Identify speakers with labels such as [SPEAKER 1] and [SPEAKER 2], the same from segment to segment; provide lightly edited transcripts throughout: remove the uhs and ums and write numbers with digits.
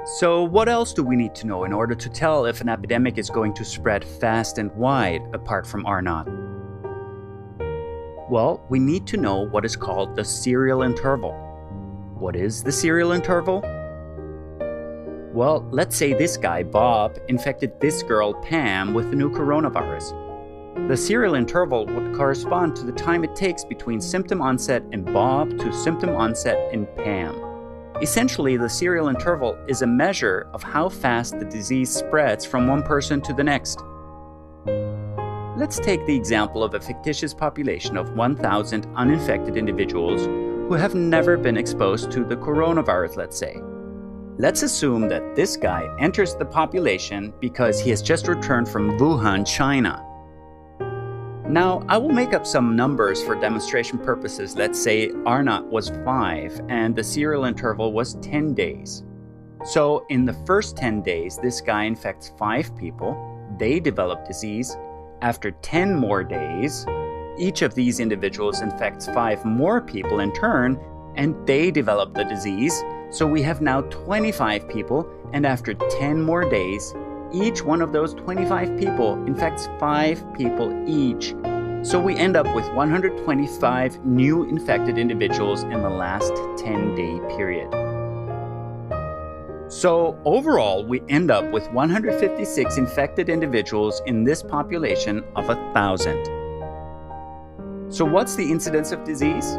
[SPEAKER 1] So, what else do we need to know in order to tell if an epidemic is going to spread fast and wide apart from R naught? Well, we need to know what is called the serial interval. What is the serial interval? Well, let's say this guy, Bob, infected this girl, Pam, with the new coronavirus. The serial interval would correspond to the time it takes between symptom onset in Bob to symptom onset in Pam. Essentially, the serial interval is a measure of how fast the disease spreads from one person to the next. Let's take the example of a fictitious population of 1,000 uninfected individuals who have never been exposed to the coronavirus, let's say. Let's assume that this guy enters the population because he has just returned from Wuhan, China. Now, I will make up some numbers for demonstration purposes. Let's say R naught was 5 and the serial interval was 10 days. So in the first 10 days, this guy infects 5 people, they develop disease. After 10 more days, each of these individuals infects 5 more people in turn, and they develop the disease. So we have now 25 people, and after 10 more days, each one of those 25 people infects 5 people each. So we end up with 125 new infected individuals in the last 10-day period. So overall, we end up with 156 infected individuals in this population of 1,000. So what's the incidence of disease?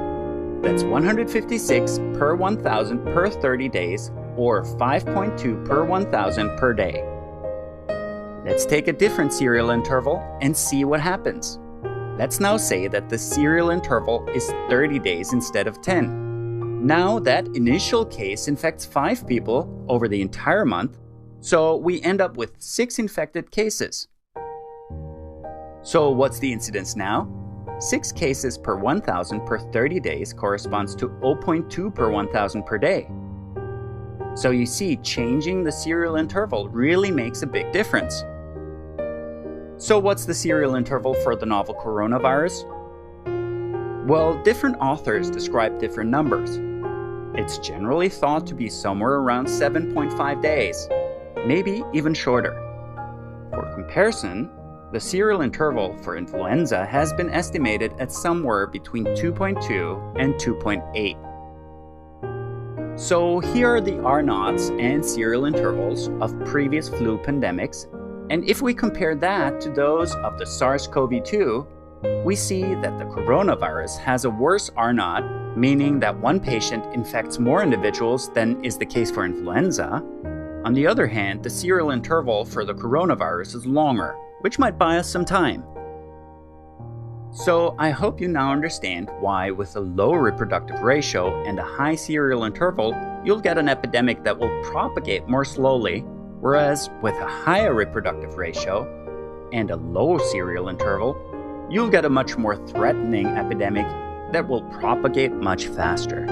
[SPEAKER 1] That's 156 per 1,000 per 30 days, or 5.2 per 1,000 per day. Let's take a different serial interval and see what happens. Let's now say that the serial interval is 30 days instead of 10. Now that initial case infects 5 people over the entire month, so we end up with 6 infected cases. So what's the incidence now? 6 cases per 1,000 per 30 days corresponds to 0.2 per 1,000 per day. So you see, changing the serial interval really makes a big difference. So what's the serial interval for the novel coronavirus? Well, different authors describe different numbers. It's generally thought to be somewhere around 7.5 days, maybe even shorter. For comparison, the serial interval for influenza has been estimated at somewhere between 2.2 and 2.8. So here are the R naughts and serial intervals of previous flu pandemics, and if we compare that to those of the SARS-CoV-2, we see that the coronavirus has a worse R naught, meaning that one patient infects more individuals than is the case for influenza. On the other hand, the serial interval for the coronavirus is longer, which might buy us some time. So I hope you now understand why with a low reproductive ratio and a high serial interval, you'll get an epidemic that will propagate more slowly, whereas with a higher reproductive ratio and a low serial interval, you'll get a much more threatening epidemic that will propagate much faster.